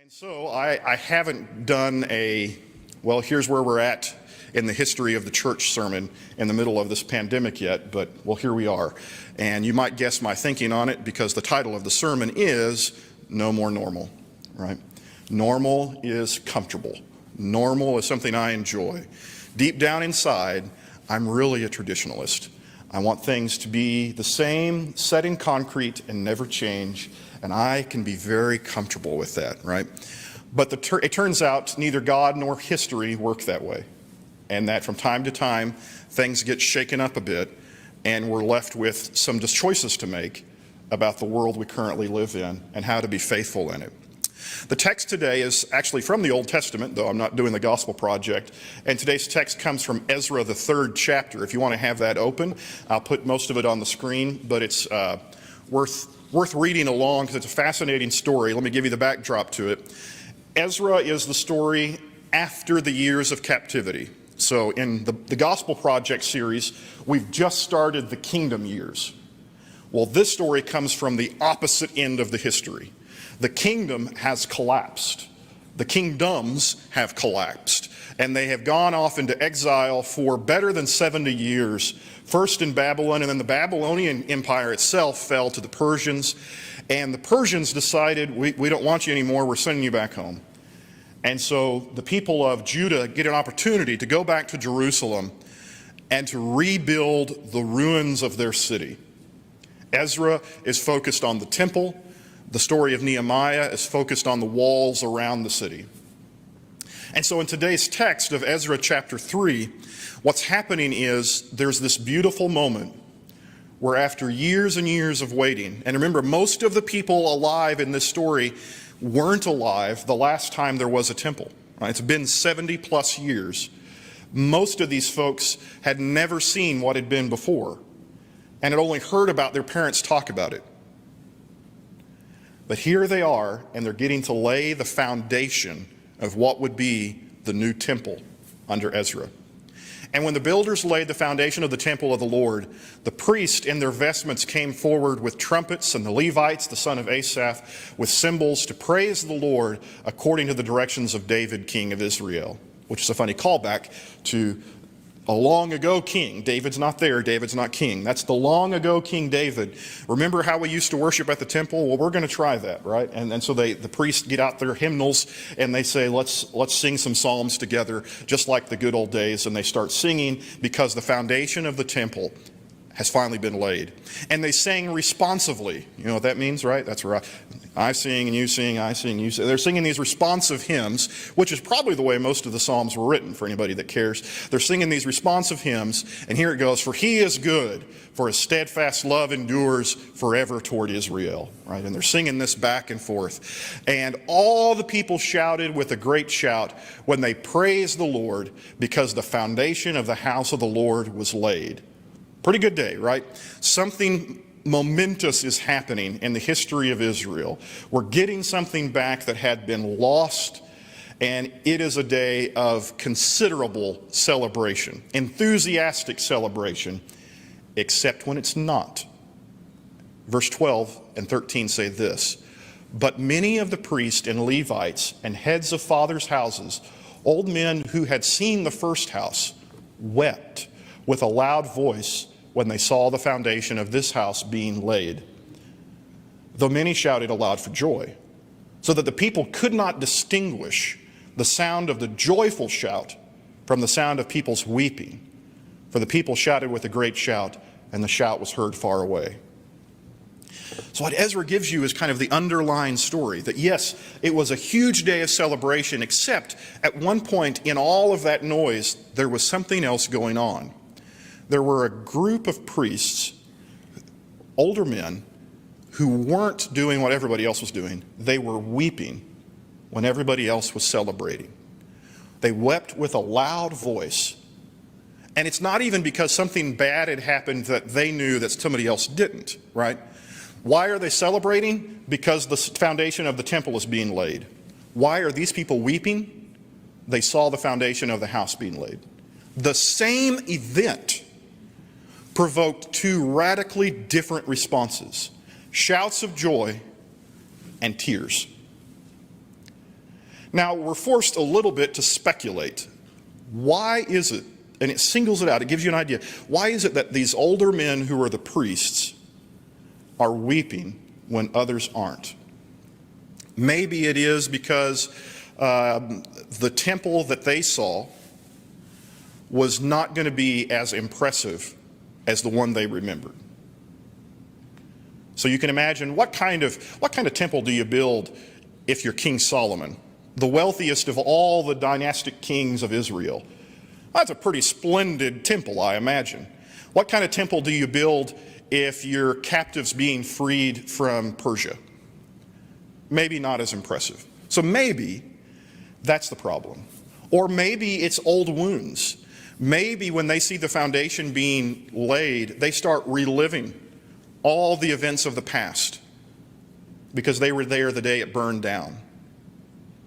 And so I haven't done here's where we're at in the history of the church sermon in the middle of this pandemic yet, but here we are. And you might guess my thinking on it because the title of the sermon is No More Normal, right? Normal is comfortable. Normal is something I enjoy. Deep down inside, I'm really a traditionalist. I want things to be the same, set in concrete and never change, and I can be very comfortable with that, right? But it turns out neither God nor history work that way, and that from time to time, things get shaken up a bit, and we're left with some choices to make about the world we currently live in and how to be faithful in it. The text today is actually from the Old Testament, though I'm not doing the Gospel Project, and today's text comes from Ezra, the 3rd chapter. If you want to have that open, I'll put most of it on the screen, but it's worth reading along because it's a fascinating story. Let me give you the backdrop to it. Ezra is the story after the years of captivity. So in the Gospel Project series, we've just started the kingdom years. Well, this story comes from the opposite end of the history. The kingdom has collapsed. The kingdoms have collapsed. And they have gone off into exile for better than 70 years, first in Babylon, and then the Babylonian Empire itself fell to the Persians. And the Persians decided, we don't want you anymore, we're sending you back home. And so the people of Judah get an opportunity to go back to Jerusalem and to rebuild the ruins of their city. Ezra is focused on the temple. The story of Nehemiah is focused on the walls around the city. And so in today's text of Ezra chapter 3, what's happening is there's this beautiful moment where after years and years of waiting, and remember, most of the people alive in this story weren't alive the last time there was a temple. Right? It's been 70 plus years. Most of these folks had never seen what had been before and had only heard about their parents talk about it. But here they are, and they're getting to lay the foundation of what would be the new temple under Ezra. And when the builders laid the foundation of the temple of the Lord, the priests in their vestments came forward with trumpets, and the Levites, the son of Asaph, with cymbals to praise the Lord according to the directions of David, king of Israel, which is a funny callback to a long ago king. David's not there. David's not king. That's the long ago King David. Remember how we used to worship at the temple? Well, we're going to try that, right? And so the priests get out their hymnals and they say, let's sing some psalms together, just like the good old days. And they start singing because the foundation of the temple has finally been laid. And they sang responsively. You know what that means, right? That's right. I sing and you sing, I sing, you sing. They're singing these responsive hymns, which is probably the way most of the Psalms were written for anybody that cares. They're singing these responsive hymns, and here it goes, for he is good, for his steadfast love endures forever toward Israel. Right? And they're singing this back and forth. And all the people shouted with a great shout when they praised the Lord because the foundation of the house of the Lord was laid. Pretty good day, right? Something momentous is happening in the history of Israel. We're getting something back that had been lost, and it is a day of considerable celebration, enthusiastic celebration, except when it's not. Verse 12 and 13 say this, but many of the priests and Levites and heads of fathers' houses, old men who had seen the first house, wept with a loud voice when they saw the foundation of this house being laid, though many shouted aloud for joy, so that the people could not distinguish the sound of the joyful shout from the sound of people's weeping. For the people shouted with a great shout, and the shout was heard far away. So what Ezra gives you is kind of the underlying story, that yes, it was a huge day of celebration, except at one point in all of that noise, there was something else going on. There were a group of priests, older men, who weren't doing what everybody else was doing. They were weeping when everybody else was celebrating. They wept with a loud voice. And it's not even because something bad had happened that they knew that somebody else didn't, right? Why are they celebrating? Because the foundation of the temple is being laid. Why are these people weeping? They saw the foundation of the house being laid. The same event provoked two radically different responses, shouts of joy and tears. Now, we're forced a little bit to speculate. Why is it, and it singles it out, it gives you an idea, why is it that these older men who are the priests are weeping when others aren't? Maybe it is because the temple that they saw was not going to be as impressive as the one they remembered. So you can imagine what kind of temple do you build if you're King Solomon, the wealthiest of all the dynastic kings of Israel? That's a pretty splendid temple, I imagine. What kind of temple do you build if you're captives being freed from Persia? Maybe not as impressive. So maybe that's the problem. Or maybe it's old wounds. Maybe when they see the foundation being laid, they start reliving all the events of the past because they were there the day it burned down.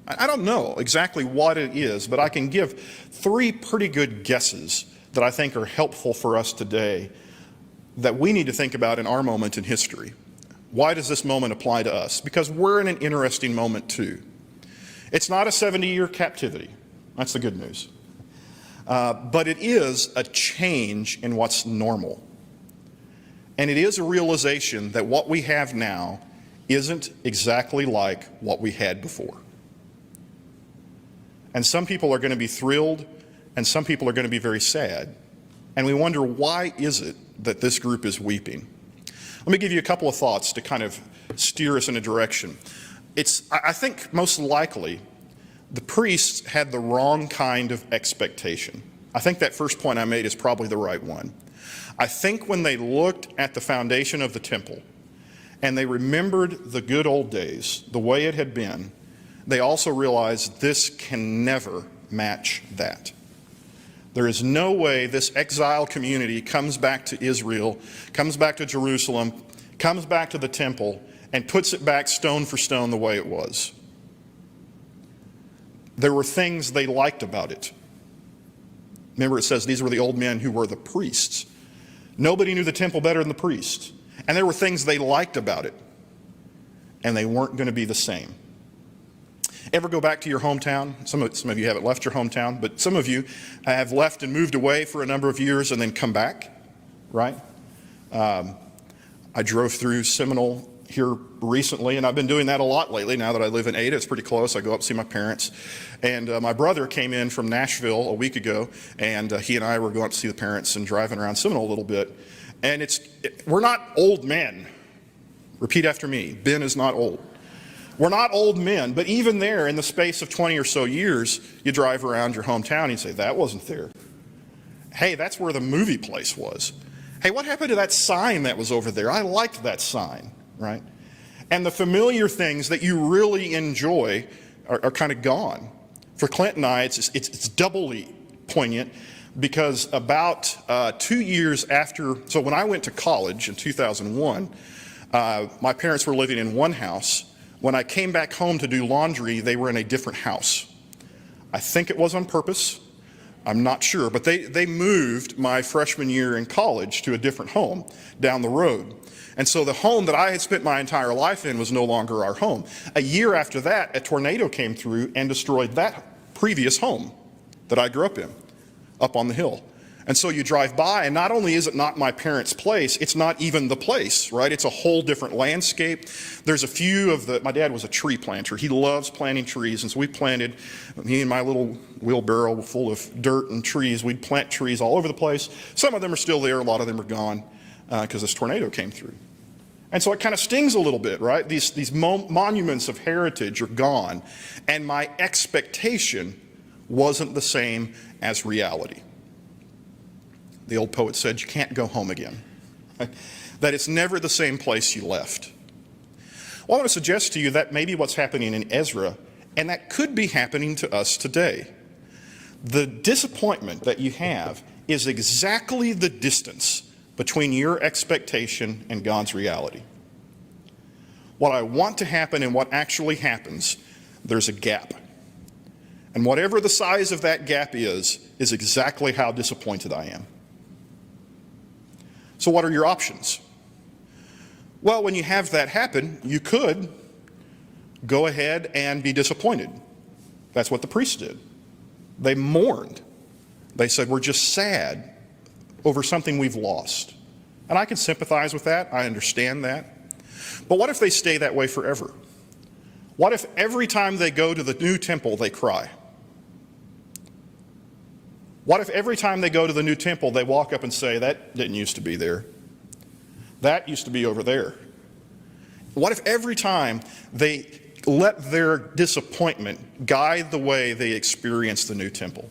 I don't know exactly what it is, but I can give 3 pretty good guesses that I think are helpful for us today that we need to think about in our moment in history. Why does this moment apply to us? Because we're in an interesting moment too. It's not a 70-year captivity. That's the good news. But it is a change in what's normal. And it is a realization that what we have now isn't exactly like what we had before. And some people are going to be thrilled, and some people are going to be very sad. And we wonder, why is it that this group is weeping? Let me give you a couple of thoughts to kind of steer us in a direction. I think most likely the priests had the wrong kind of expectation. I think that first point I made is probably the right one. I think when they looked at the foundation of the temple and they remembered the good old days, the way it had been, they also realized this can never match that. There is no way this exile community comes back to Israel, comes back to Jerusalem, comes back to the temple, and puts it back stone for stone the way it was. There were things they liked about it. Remember, it says these were the old men who were the priests. Nobody knew the temple better than the priests. And there were things they liked about it. And they weren't going to be the same. Ever go back to your hometown? Some of you haven't left your hometown, but some of you have left and moved away for a number of years and then come back, right? I drove through Seminole here recently, and I've been doing that a lot lately. Now that I live in Ada, it's pretty close. I go up to see my parents. And my brother came in from Nashville a week ago, and he and I were going up to see the parents and driving around Seminole a little bit. And we're not old men. Repeat after me. Ben is not old. We're not old men, but even there, in the space of 20 or so years, you drive around your hometown and you say, that wasn't there. Hey, that's where the movie place was. Hey, what happened to that sign that was over there? I liked that sign, right? And the familiar things that you really enjoy are kind of gone. For Clint and I, it's doubly poignant because about 2 years after, so when I went to college in 2001, my parents were living in one house. When I came back home to do laundry, they were in a different house. I think it was on purpose. I'm not sure, but they moved my freshman year in college to a different home down the road. And so the home that I had spent my entire life in was no longer our home. A year after that, a tornado came through and destroyed that previous home that I grew up in, up on the hill. And so you drive by, and not only is it not my parents' place, it's not even the place, right? It's a whole different landscape. There's a few of my dad was a tree planter. He loves planting trees, and so we planted, me and my little wheelbarrow full of dirt and trees, we'd plant trees all over the place. Some of them are still there, a lot of them are gone because this tornado came through. And so it kind of stings a little bit, right? These monuments of heritage are gone, and my expectation wasn't the same as reality. The old poet said, you can't go home again. Right? That it's never the same place you left. Well, I want to suggest to you that maybe what's happening in Ezra, and that could be happening to us today. The disappointment that you have is exactly the distance between your expectation and God's reality. What I want to happen and what actually happens, there's a gap. And whatever the size of that gap is exactly how disappointed I am. So what are your options? Well, when you have that happen, you could go ahead and be disappointed. That's what the priests did. They mourned. They said, we're just sad over something we've lost. And I can sympathize with that. I understand that. But what if they stay that way forever? What if every time they go to the new temple, they cry? What if every time they go to the new temple, they walk up and say, that didn't used to be there. That used to be over there. What if every time they let their disappointment guide the way they experience the new temple?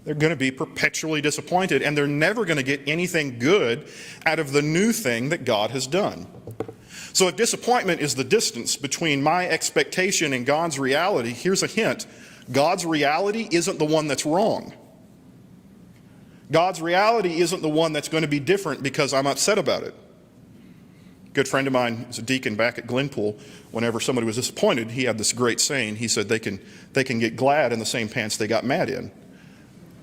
They're going to be perpetually disappointed, and they're never going to get anything good out of the new thing that God has done. So if disappointment is the distance between my expectation and God's reality, here's a hint. God's reality isn't the one that's wrong. God's reality isn't the one that's going to be different because I'm upset about it. A good friend of mine is a deacon back at Glenpool. Whenever somebody was disappointed, he had this great saying. He said they can get glad in the same pants they got mad in.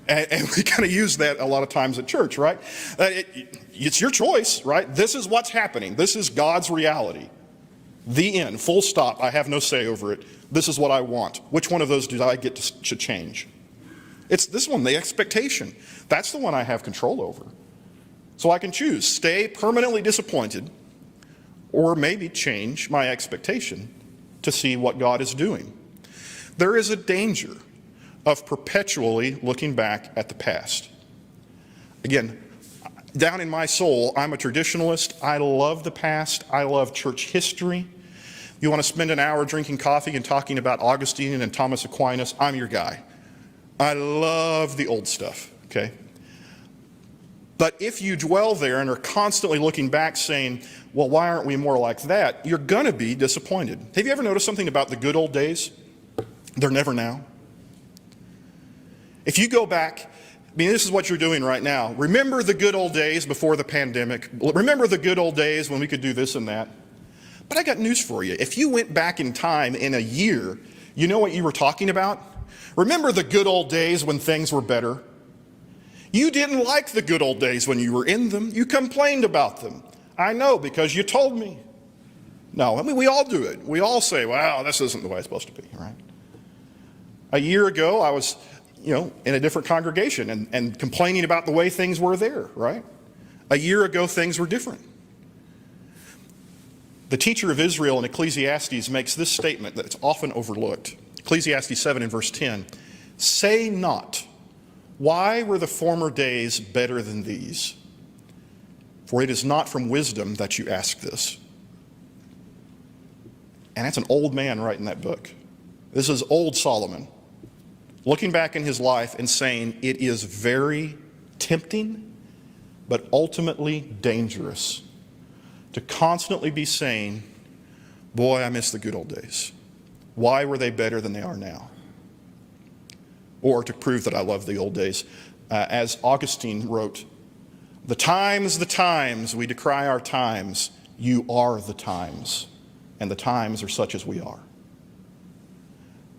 And we kind of use that a lot of times at church, right? It's your choice, right? This is what's happening. This is God's reality. The end, full stop. I have no say over it. This is what I want. Which one of those do I get to change? It's this one, the expectation. That's the one I have control over. So I can choose, stay permanently disappointed, or maybe change my expectation to see what God is doing. There is a danger of perpetually looking back at the past. Again, down in my soul, I'm a traditionalist. I love the past. I love church history. You want to spend an hour drinking coffee and talking about Augustine and Thomas Aquinas, I'm your guy. I love the old stuff, okay? But if you dwell there and are constantly looking back saying, well, why aren't we more like that? You're going to be disappointed. Have you ever noticed something about the good old days? They're never now. If you go back, I mean, this is what you're doing right now. Remember the good old days before the pandemic. Remember the good old days when we could do this and that. But I got news for you. If you went back in time in a year, you know what you were talking about? Remember the good old days when things were better? You didn't like the good old days when you were in them. You complained about them. I know, because you told me. No, I mean, we all do it. We all say, wow, this isn't the way it's supposed to be, right? A year ago, I was, in a different congregation and complaining about the way things were there, right? A year ago, things were different. The teacher of Israel in Ecclesiastes makes this statement that's often overlooked. Ecclesiastes 7 and verse 10, say not, why were the former days better than these? For it is not from wisdom that you ask this. And that's an old man writing that book. This is old Solomon, looking back in his life and saying it is very tempting, but ultimately dangerous to constantly be saying, boy, I miss the good old days. Why were they better than they are now? Or to prove that I love the old days, as Augustine wrote, the times, we decry our times, you are the times, and the times are such as we are.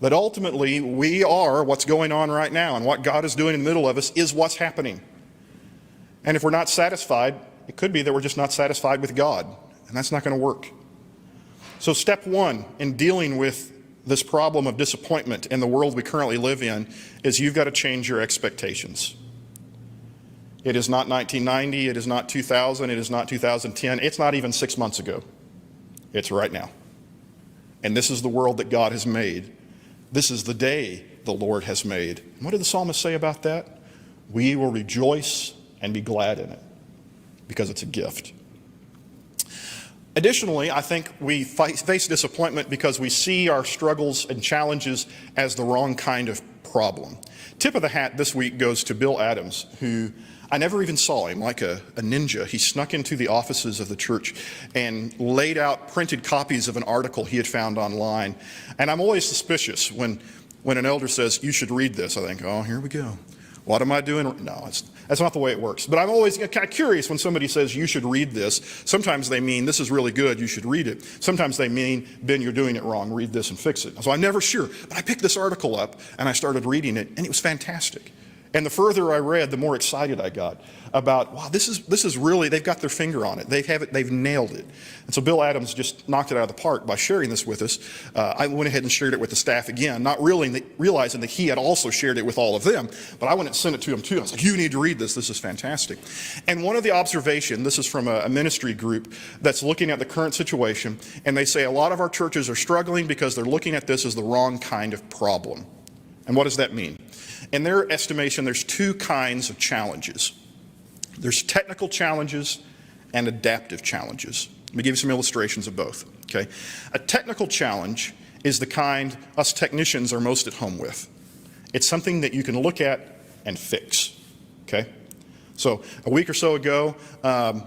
That ultimately we are what's going on right now, and what God is doing in the middle of us is what's happening. And if we're not satisfied, it could be that we're just not satisfied with God, and that's not going to work. So step one in dealing with this problem of disappointment in the world we currently live in is you've got to change your expectations. It is not 1990, it is not 2000, it is not 2010, it's not even 6 months ago. It's right now. And this is the world that God has made. This is the day the Lord has made. What did the psalmist say about that? We will rejoice and be glad in it because it's a gift. Additionally, I think we face disappointment because we see our struggles and challenges as the wrong kind of problem. Tip of the hat this week goes to Bill Adams, who I never even saw him, like a ninja. He snuck into the offices of the church and laid out printed copies of an article he had found online. And I'm always suspicious when an elder says, you should read this. I think, oh, here we go. What am I doing? No, that's not the way it works. But I'm always kind of curious when somebody says you should read this. Sometimes they mean this is really good, you should read it. Sometimes they mean, Ben, you're doing it wrong, read this and fix it. So I'm never sure. But I picked this article up and I started reading it, and it was fantastic. And the further I read, the more excited I got about, wow, this is really, they've got their finger on it. They've nailed it. And so Bill Adams just knocked it out of the park by sharing this with us. I went ahead and shared it with the staff again, not really realizing that he had also shared it with all of them, but I went and sent it to him too. I was like, you need to read this. This is fantastic. And one of the observations, this is from a ministry group that's looking at the current situation, and they say a lot of our churches are struggling because they're looking at this as the wrong kind of problem. And what does that mean? In their estimation, there's two kinds of challenges. There's technical challenges and adaptive challenges. Let me give you some illustrations of both, okay? A technical challenge is the kind us technicians are most at home with. It's something that you can look at and fix, okay? So a week or so ago,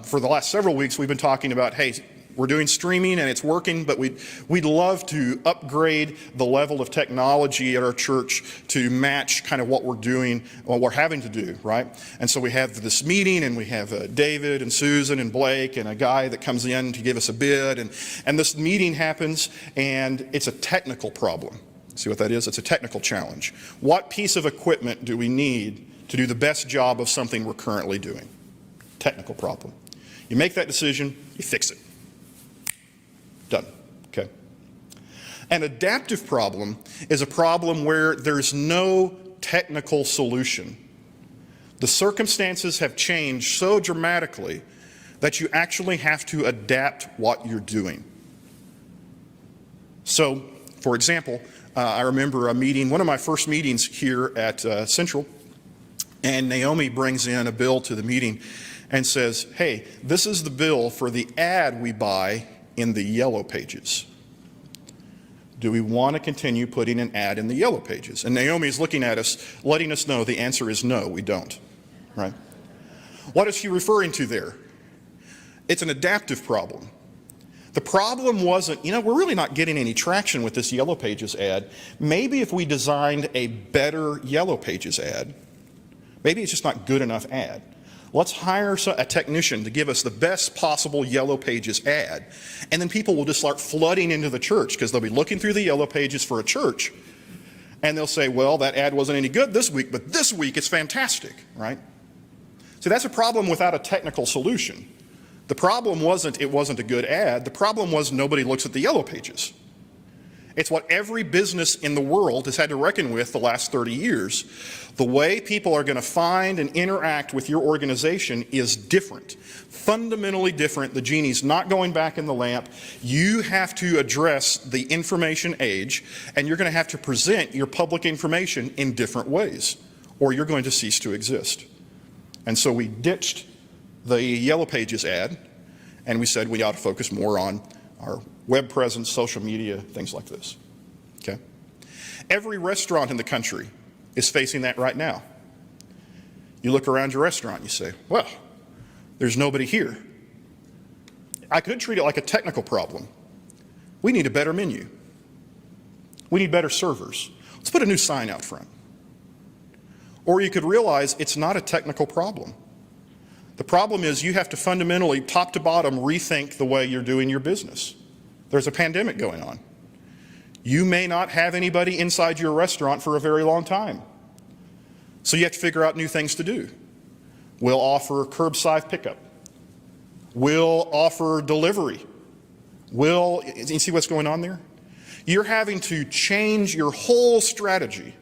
for the last several weeks, we've been talking about, hey, we're doing streaming and it's working, but we'd love to upgrade the level of technology at our church to match kind of what we're doing, what we're having to do, right? And so we have this meeting, and we have David and Susan and Blake and a guy that comes in to give us a bid, and this meeting happens, and it's a technical problem. See what that is? It's a technical challenge. What piece of equipment do we need to do the best job of something we're currently doing? Technical problem. You make that decision, you fix it. Done, okay? An adaptive problem is a problem where there's no technical solution. The circumstances have changed so dramatically that you actually have to adapt what you're doing. So, for example, I remember a meeting, one of my first meetings here at Central, and Naomi brings in a bill to the meeting and says, hey, this is the bill for the ad we buy in the yellow pages. Do we want to continue putting an ad in the yellow pages? And Naomi's looking at us, letting us know the answer is no, we don't, right? What is she referring to there? It's an adaptive problem. The problem wasn't, we're really not getting any traction with this yellow pages ad. Maybe if we designed a better yellow pages ad, maybe it's just not good enough ad. Let's hire a technician to give us the best possible yellow pages ad. And then people will just start flooding into the church because they'll be looking through the yellow pages for a church. And they'll say, well, that ad wasn't any good this week, but this week it's fantastic, right? So that's a problem without a technical solution. The problem wasn't it wasn't a good ad. The problem was nobody looks at the yellow pages. It's what every business in the world has had to reckon with the last 30 years. The way people are going to find and interact with your organization is different, fundamentally different. The genie's not going back in the lamp. You have to address the information age, and you're going to have to present your public information in different ways, or you're going to cease to exist. And so we ditched the yellow pages ad, and we said we ought to focus more on our web presence, social media, things like this, okay? Every restaurant in the country is facing that right now. You look around your restaurant, you say, well, there's nobody here. I could treat it like a technical problem. We need a better menu. We need better servers. Let's put a new sign out front. Or you could realize it's not a technical problem. The problem is you have to fundamentally, top to bottom, rethink the way you're doing your business. There's a pandemic going on. You may not have anybody inside your restaurant for a very long time. So you have to figure out new things to do. We'll offer curbside pickup. We'll offer delivery. You see what's going on there? You're having to change your whole strategy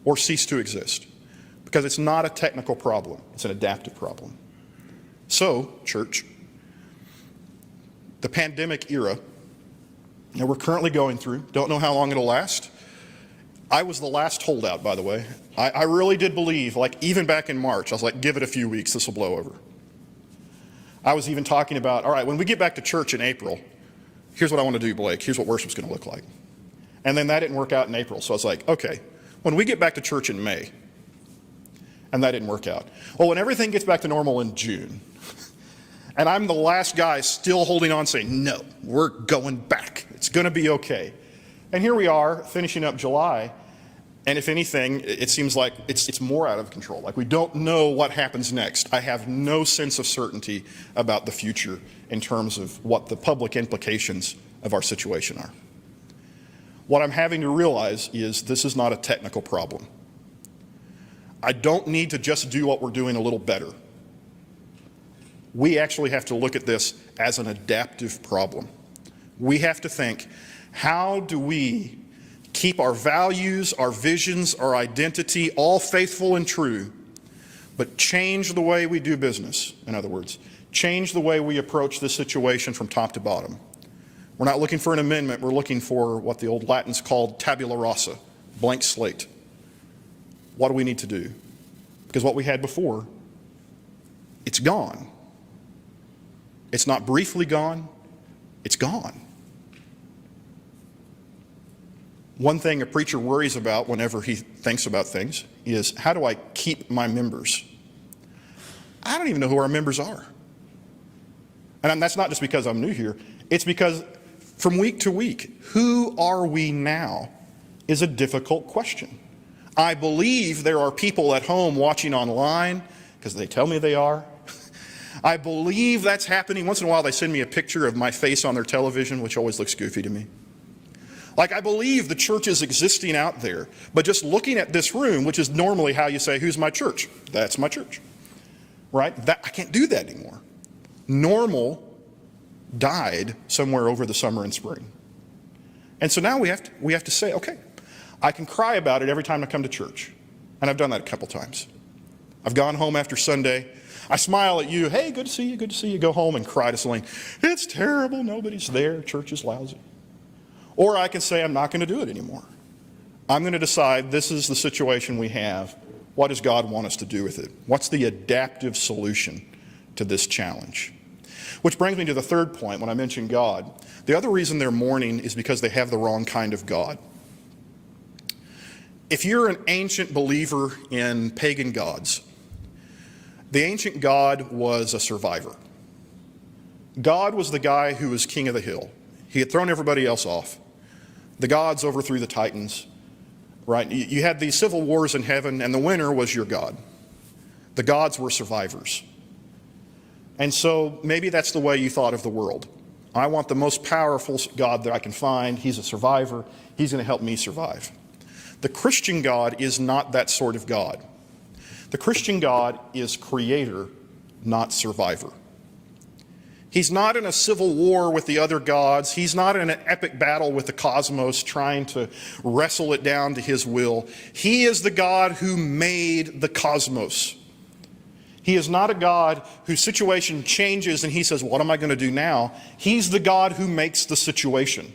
or cease to exist because it's not a technical problem. It's an adaptive problem. So, church, the pandemic era that we're currently going through, don't know how long it'll last. I was the last holdout, by the way. I really did believe, like even back in March, I was like, give it a few weeks, this will blow over. I was even talking about, all right, when we get back to church in April, here's what I want to do, Blake. Here's what worship's going to look like. And then that didn't work out in April. So I was like, okay, when we get back to church in May, and that didn't work out. Well, when everything gets back to normal in June, and I'm the last guy still holding on saying, no, we're going back. It's going to be okay. And here we are finishing up July. And if anything, it seems like it's more out of control. Like we don't know what happens next. I have no sense of certainty about the future in terms of what the public implications of our situation are. What I'm having to realize is this is not a technical problem. I don't need to just do what we're doing a little better. We actually have to look at this as an adaptive problem. We have to think, how do we keep our values, our visions, our identity all faithful and true, but change the way we do business? In other words, change the way we approach this situation from top to bottom. We're not looking for an amendment, we're looking for what the old Latins called tabula rasa, blank slate. What do we need to do? Because what we had before, it's gone. It's not briefly gone, it's gone. One thing a preacher worries about whenever he thinks about things is, how do I keep my members? I don't even know who our members are. And that's not just because I'm new here. It's because from week to week, who are we now is a difficult question. I believe there are people at home watching online, because they tell me they are. I believe that's happening. Once in a while they send me a picture of my face on their television, which always looks goofy to me. Like, I believe the church is existing out there, but just looking at this room, which is normally how you say, who's my church? That's my church, right? I can't do that anymore. Normal died somewhere over the summer and spring. And so now we have to say, okay, I can cry about it every time I come to church. And I've done that a couple times. I've gone home after Sunday. I smile at you. Hey, good to see you, good to see you. Go home and cry to Celine. It's terrible. Nobody's there. Church is lousy. Or I can say, I'm not going to do it anymore. I'm going to decide this is the situation we have. What does God want us to do with it? What's the adaptive solution to this challenge? Which brings me to the third point when I mention God. The other reason they're mourning is because they have the wrong kind of God. If you're an ancient believer in pagan gods, the ancient God was a survivor. God was the guy who was king of the hill. He had thrown everybody else off. The gods overthrew the Titans, right? You had these civil wars in heaven, and the winner was your God. The gods were survivors. And so maybe that's the way you thought of the world. I want the most powerful God that I can find. He's a survivor. He's going to help me survive. The Christian God is not that sort of God. The Christian God is creator, not survivor. He's not in a civil war with the other gods. He's not in an epic battle with the cosmos trying to wrestle it down to his will. He is the God who made the cosmos. He is not a God whose situation changes and he says, what am I going to do now? He's the God who makes the situation.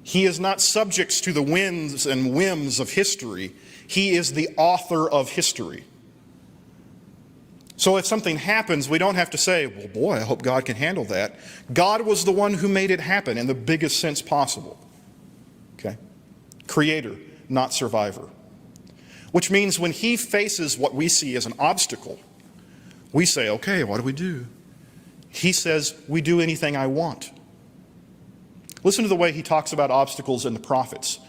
He is not subject to the winds and whims of history. He is the author of history. So if something happens, we don't have to say, well, boy, I hope God can handle that. God was the one who made it happen in the biggest sense possible. Okay? Creator, not survivor. Which means when he faces what we see as an obstacle, we say, okay, what do we do? He says, we do anything I want. Listen to the way he talks about obstacles in the prophets.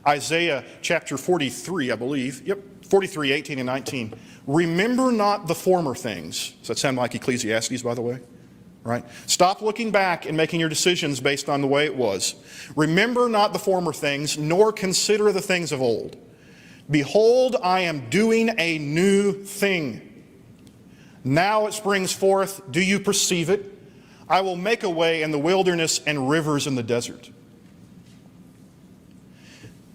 Isaiah chapter 43, I believe. 43, 18 and 19. Remember not the former things. Does that sound like Ecclesiastes, by the way? Right? Stop looking back and making your decisions based on the way it was. Remember not the former things, nor consider the things of old. Behold, I am doing a new thing. Now it springs forth. Do you perceive it? I will make a way in the wilderness and rivers in the desert.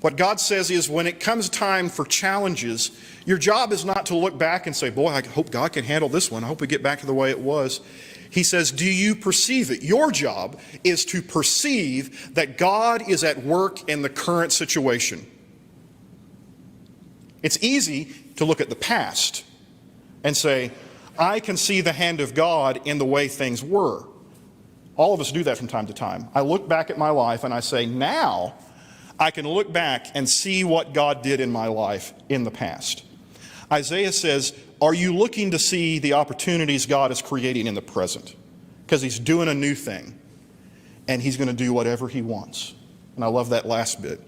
What God says is when it comes time for challenges, your job is not to look back and say, boy, I hope God can handle this one. I hope we get back to the way it was. He says, do you perceive it? Your job is to perceive that God is at work in the current situation. It's easy to look at the past and say, I can see the hand of God in the way things were. All of us do that from time to time. I look back at my life and I say, now I can look back and see what God did in my life in the past. Isaiah says, are you looking to see the opportunities God is creating in the present? Because he's doing a new thing and he's going to do whatever he wants. And I love that last bit.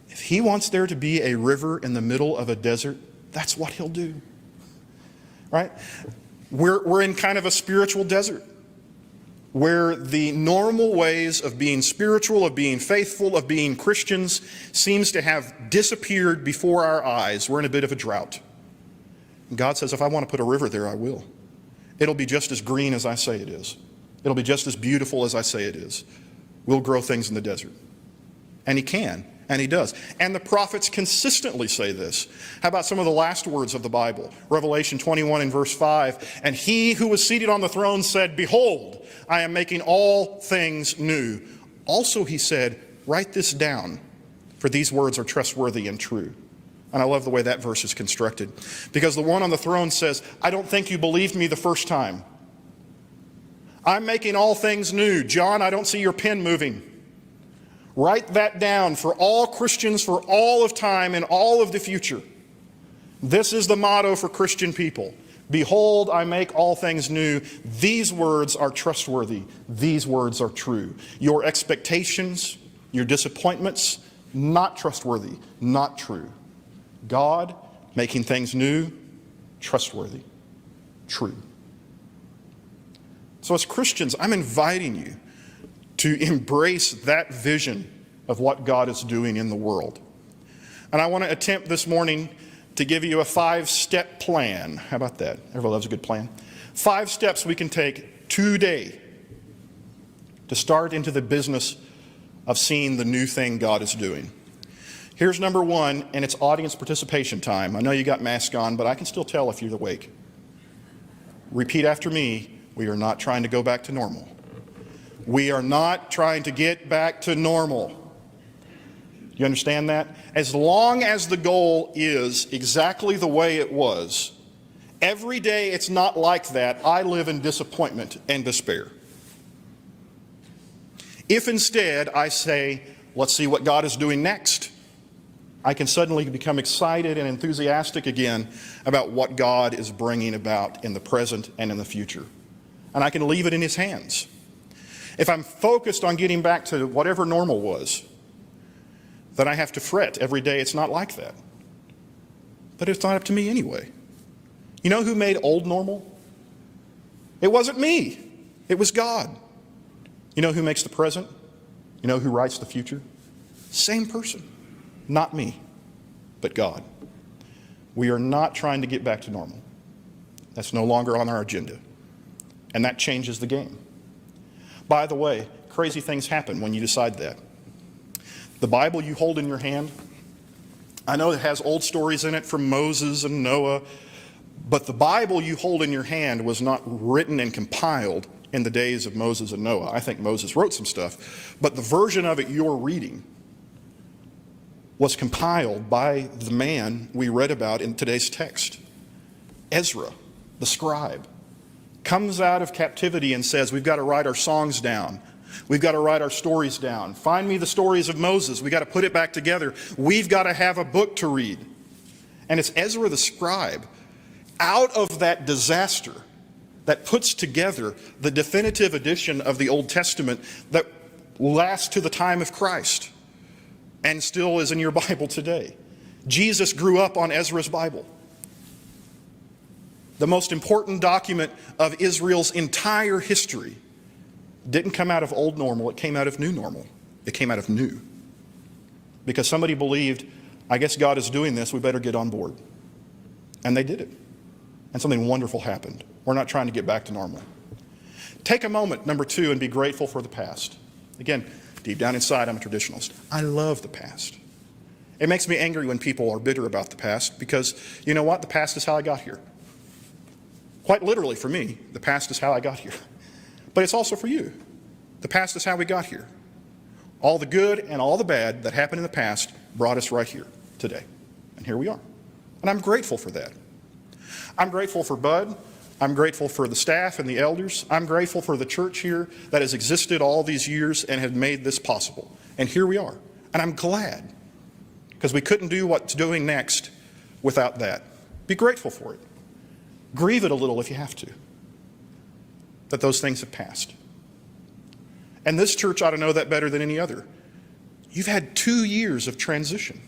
If he wants there to be a river in the middle of a desert, that's what he'll do. Right? We're in kind of a spiritual desert. where the normal ways of being spiritual, of being faithful, of being Christians seems to have disappeared before our eyes. We're in a bit of a drought. And God says, if I want to put a river there, I will. It'll be just as green as I say it is. It'll be just as beautiful as I say it is. We'll grow things in the desert. And he can, and he does. And the prophets consistently say this. How about some of the last words of the Bible? Revelation 21 and verse 5. And he who was seated on the throne said, behold, I am making all things new. Also he said, write this down, for these words are trustworthy and true. And I love the way that verse is constructed. Because the one on the throne says, I don't think you believed me the first time. I'm making all things new. John, I don't see your pen moving. Write that down for all Christians for all of time and all of the future. This is the motto for Christian people. Behold, I make all things new. These words are trustworthy. These words are true. Your expectations, your disappointments, not trustworthy, not true. God making things new, trustworthy, true. So as Christians, I'm inviting you to embrace that vision of what God is doing in the world. And I want to attempt this morning to give you a 5-step plan. How about that? Everybody loves a good plan. 5 steps we can take today to start into the business of seeing the new thing God is doing. Here's number 1, and it's audience participation time. I know you got masks on, but I can still tell if you're awake. Repeat after me. We are not trying to go back to normal. We are not trying to get back to normal. You understand that? As long as the goal is exactly the way it was, every day it's not like that, I live in disappointment and despair. If instead I say, let's see what God is doing next, I can suddenly become excited and enthusiastic again about what God is bringing about in the present and in the future. And I can leave it in his hands. If I'm focused on getting back to whatever normal was, then I have to fret every day it's not like that. But it's not up to me anyway. You know who made old normal? It wasn't me. It was God. You know who makes the present? You know who writes the future? Same person. Not me, but God. We are not trying to get back to normal. That's no longer on our agenda. And that changes the game. By the way, crazy things happen when you decide that. The Bible you hold in your hand, I know it has old stories in it from Moses and Noah, but the Bible you hold in your hand was not written and compiled in the days of Moses and Noah. I think Moses wrote some stuff, but the version of it you're reading was compiled by the man we read about in today's text. Ezra, the scribe, comes out of captivity and says, we've got to write our songs down. We've got to write our stories down. Find me the stories of Moses. We've got to put it back together. We've got to have a book to read. And it's Ezra the scribe, out of that disaster, that puts together the definitive edition of the Old Testament that lasts to the time of Christ and still is in your Bible today. Jesus grew up on Ezra's Bible. The most important document of Israel's entire history didn't come out of old normal, it came out of new normal. It came out of new. Because somebody believed, I guess God is doing this, we better get on board. And they did it. And something wonderful happened. We're not trying to get back to normal. Take a moment, number 2, and be grateful for the past. Again, deep down inside, I'm a traditionalist. I love the past. It makes me angry when people are bitter about the past because, you know what? The past is how I got here. Quite literally for me, the past is how I got here. But it's also for you. The past is how we got here. All the good and all the bad that happened in the past brought us right here today. And here we are. And I'm grateful for that. I'm grateful for Bud. I'm grateful for the staff and the elders. I'm grateful for the church here that has existed all these years and has made this possible. And here we are. And I'm glad because we couldn't do what's doing next without that. Be grateful for it. Grieve it a little if you have to, that those things have passed. And this church ought to know that better than any other. You've had 2 years of transition.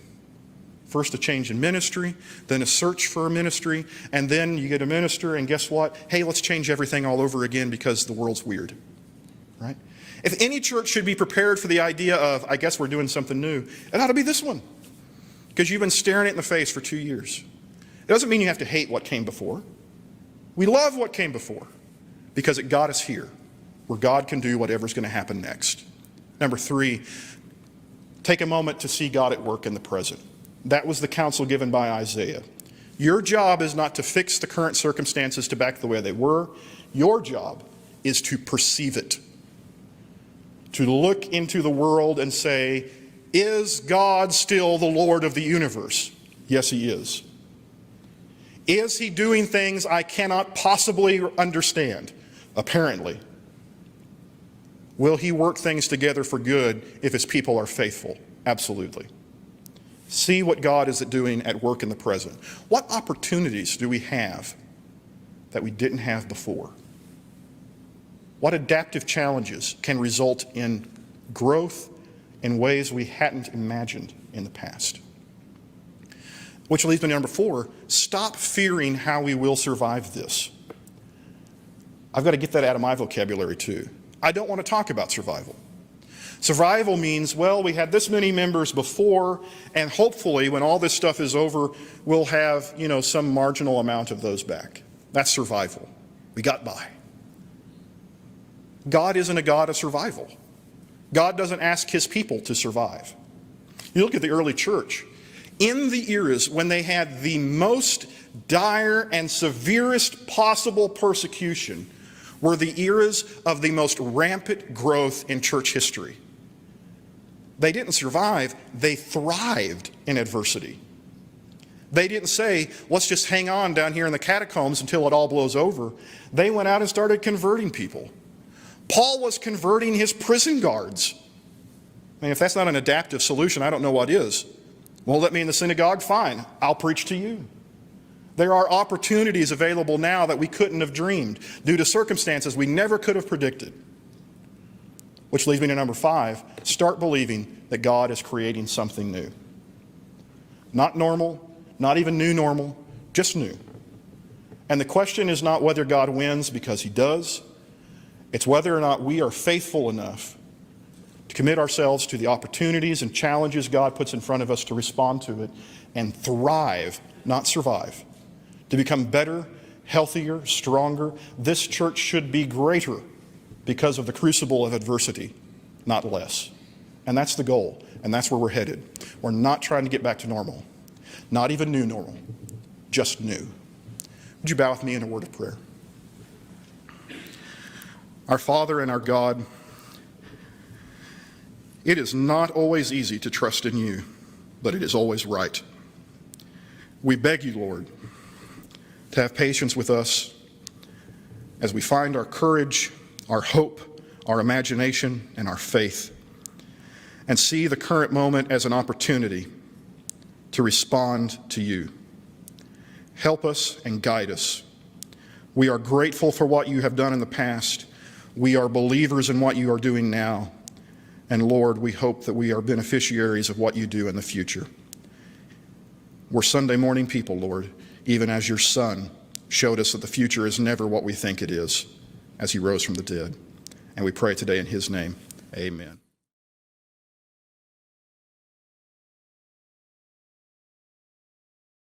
First a change in ministry, then a search for a ministry, and then you get a minister and guess what? Hey, let's change everything all over again because the world's weird. right? If any church should be prepared for the idea of, I guess we're doing something new, it ought to be this one, because you've been staring it in the face for 2 years. It doesn't mean you have to hate what came before. We love what came before because it got us here, where God can do whatever's going to happen next. Number 3, take a moment to see God at work in the present. That was the counsel given by Isaiah. Your job is not to fix the current circumstances to back the way they were. Your job is to perceive it, to look into the world and say, is God still the Lord of the universe? Yes, he is. Is he doing things I cannot possibly understand? Apparently. Will he work things together for good if his people are faithful? Absolutely. See what God is doing at work in the present. What opportunities do we have that we didn't have before? What adaptive challenges can result in growth in ways we hadn't imagined in the past? Which leads me to number 4, stop fearing how we will survive this. I've got to get that out of my vocabulary too. I don't want to talk about survival. Survival means, well, we had this many members before, and hopefully when all this stuff is over, we'll have, some marginal amount of those back. That's survival. We got by. God isn't a God of survival. God doesn't ask his people to survive. You look at the early church. In the eras when they had the most dire and severest possible persecution were the eras of the most rampant growth in church history. They didn't survive, they thrived in adversity. They didn't say, let's just hang on down here in the catacombs until it all blows over. They went out and started converting people. Paul was converting his prison guards. I mean, if that's not an adaptive solution, I don't know what is. Won't let me in the synagogue? Fine, I'll preach to you. There are opportunities available now that we couldn't have dreamed due to circumstances we never could have predicted. Which leads me to number 5, start believing that God is creating something new. Not normal, not even new normal, just new. And the question is not whether God wins, because he does. It's whether or not we are faithful enough to commit ourselves to the opportunities and challenges God puts in front of us to respond to it and thrive, not survive. To become better, healthier, stronger. This church should be greater because of the crucible of adversity, not less. And that's the goal, and that's where we're headed. We're not trying to get back to normal, not even new normal, just new. Would you bow with me in a word of prayer? Our Father and our God, it is not always easy to trust in you, but it is always right. We beg you, Lord, to have patience with us as we find our courage, our hope, our imagination, and our faith, and see the current moment as an opportunity to respond to you. Help us and guide us. We are grateful for what you have done in the past. We are believers in what you are doing now. And Lord, we hope that we are beneficiaries of what you do in the future. We're Sunday morning people, Lord, even as your Son showed us that the future is never what we think it is, as he rose from the dead. And we pray today in his name, amen.